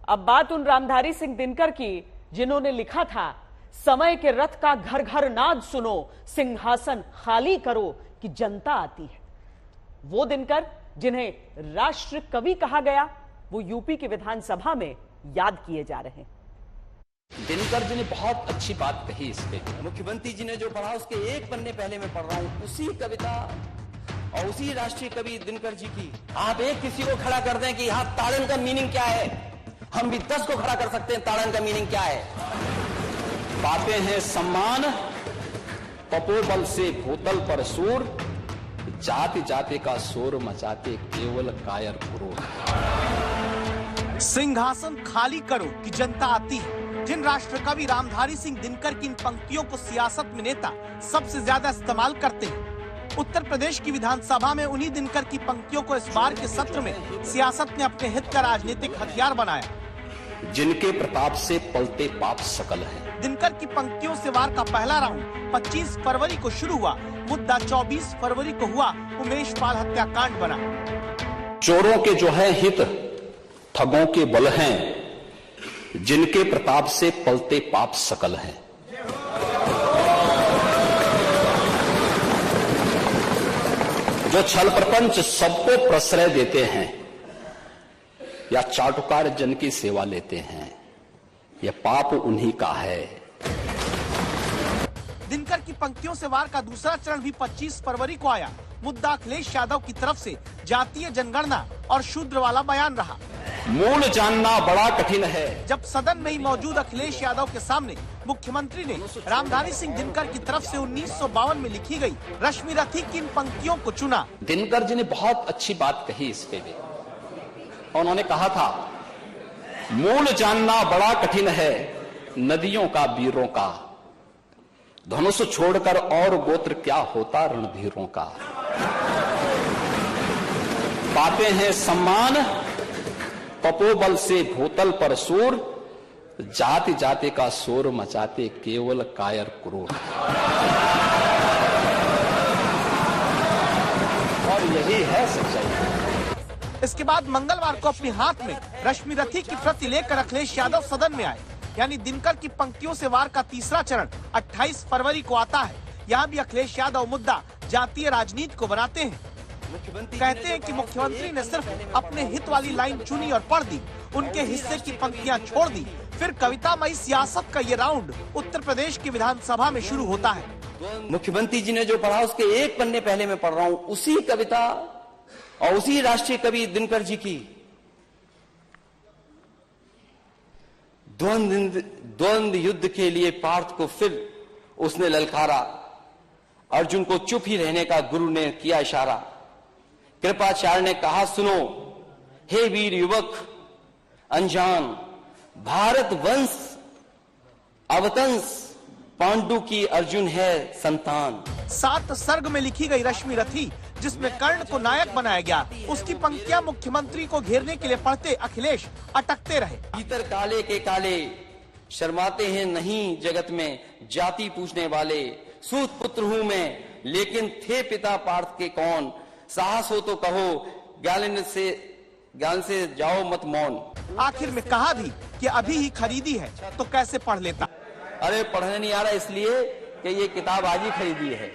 अब बात उन रामधारी सिंह दिनकर की जिन्होंने लिखा था, समय के रथ का घर घर नाद सुनो, सिंहासन खाली करो कि जनता आती है। वो दिनकर जिन्हें राष्ट्र कवि कहा गया, वो यूपी की विधानसभा में याद किए जा रहे हैं। दिनकर जी ने बहुत अच्छी बात कही इस पे। मुख्यमंत्री जी ने जो पढ़ा उसके एक पन्ने पहले मैं पढ़ रहा हूं, उसी कविता और उसी राष्ट्रीय कवि दिनकर जी की। आप एक किसी को खड़ा कर दें कि हाँ ताड़न का मीनिंग क्या है, हम भी 10 को खड़ा कर सकते हैं ताड़न का मीनिंग क्या है। पाते हैं सम्मान तपोबल से भूतल पर सूर, जाति जाति का शोर मचाते केवल कायर क्रूर। सिंहासन खाली करो कि जनता आती है। जिन राष्ट्र कवि रामधारी सिंह दिनकर की इन पंक्तियों को सियासत में नेता सबसे ज्यादा इस्तेमाल करते हैं। उत्तर प्रदेश की विधानसभा में उन्हीं दिनकर की पंक्तियों को इस बार के सत्र में सियासत ने अपने हित का राजनीतिक हथियार बनाया। जिनके प्रताप से पलते पाप सकल है। दिनकर की पंक्तियों से वार का पहला राउंड 25 फरवरी को शुरू हुआ। मुद्दा 24 फरवरी को हुआ। उमेश पाल हत्याकांड बना। चोरों के जो है हित ठगों के बल हैं, जिनके प्रताप से पलते पाप सकल हैं। जो छल प्रपंच सबको प्रश्रय देते हैं या चाटुकार जन की सेवा लेते हैं, यह पाप उन्हीं का है। दिनकर की पंक्तियों से वार का दूसरा चरण भी 25 फरवरी को आया। मुद्दा अखिलेश यादव की तरफ से जातीय जनगणना और शूद्र वाला बयान रहा। मूल जानना बड़ा कठिन है। जब सदन में ही मौजूद अखिलेश यादव के सामने मुख्यमंत्री ने रामधारी सिंह दिनकर की तरफ से 1952 में लिखी गई रश्मि रथी की इन पंक्तियों को चुना। दिनकर जी ने बहुत अच्छी बात कही इस पे भी। उन्होंने कहा था, मूल जानना बड़ा कठिन है नदियों का वीरों का, धनुष छोड़कर और गोत्र क्या होता रणधीरों का। पाते हैं सम्मान तपोबल से भूतल पर सूर, जाति जाति का शोर मचाते केवल कायर क्रूर। और यही है सच्चाई। इसके बाद मंगलवार को अपने हाथ में रश्मि रथी की प्रति लेकर अखिलेश यादव सदन में आए। यानी दिनकर की पंक्तियों से वार का तीसरा चरण 28 फरवरी को आता है। यहाँ भी अखिलेश यादव मुद्दा जातीय राजनीति को बनाते हैं। कहते हैं कि मुख्यमंत्री ने सिर्फ अपने हित वाली लाइन चुनी और पढ़ दी, उनके हिस्से की पंक्तियां छोड़ दी। फिर कवितामयी सियासत का ये राउंड उत्तर प्रदेश की विधानसभा में शुरू होता है। मुख्यमंत्री जी ने जो पढ़ा उसके एक पन्ने पहले मैं पढ़ रहा हूं, उसी कविता और उसी राष्ट्रीय कवि दिनकर जी की। द्वंद्व युद्ध के लिए पार्थ को फिर उसने ललकारा, अर्जुन को चुप ही रहने का गुरु ने किया इशारा। कृपाचार्य ने कहा, सुनो हे वीर युवक अनजान, भारत वंश अवतंस पांडु की अर्जुन है संतान। 7 सर्ग में लिखी गई रश्मि रथी, जिसमें कर्ण को नायक बनाया गया, उसकी पंक्तियां मुख्यमंत्री को घेरने के लिए पढ़ते अखिलेश अटकते रहे। भीतर काले के काले शर्माते हैं नहीं जगत में, जाति पूछने वाले सूत पुत्र हूं मैं, लेकिन थे पिता पार्थ के कौन। साहस हो तो कहो, ज्ञान से जाओ मत मौन। आखिर में कहा भी कि अभी ही खरीदी है तो कैसे पढ़ लेता। अरे पढ़ने नहीं आ रहा इसलिए कि ये किताब आज ही खरीदी है।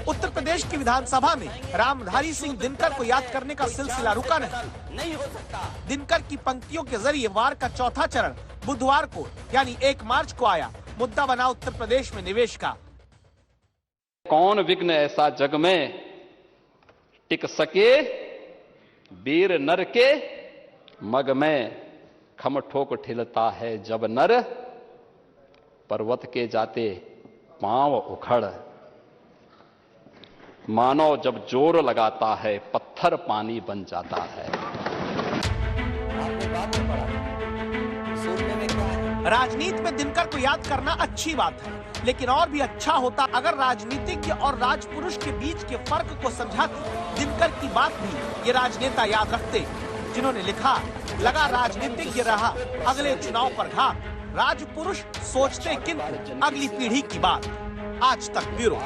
उत्तर प्रदेश की विधानसभा में रामधारी सिंह दिनकर को याद करने का सिलसिला रुका नहीं हो सकता। दिनकर की पंक्तियों के जरिए वार का चौथा चरण बुधवार को यानी 1 मार्च को आया। मुद्दा बना उत्तर प्रदेश में निवेश का। कौन विघ्न ऐसा जग में टिक सके, वीर नर के मग में खम ठोक ठिलता है जब नर, पर्वत के जाते पांव उखड़, मानो जब जोर लगाता है पत्थर पानी बन जाता है। राजनीति में दिनकर को याद करना अच्छी बात है, लेकिन और भी अच्छा होता अगर राजनीतिज्ञ और राजपुरुष के बीच के फर्क को समझाते। दिनकर की बात भी ये राजनेता याद रखते, जिन्होंने लिखा, लगा राजनीतिज्ञ रहा अगले चुनाव पर घात, राजपुरुष सोचते किंतु अगली पीढ़ी की बात। आज तक ब्यूरो।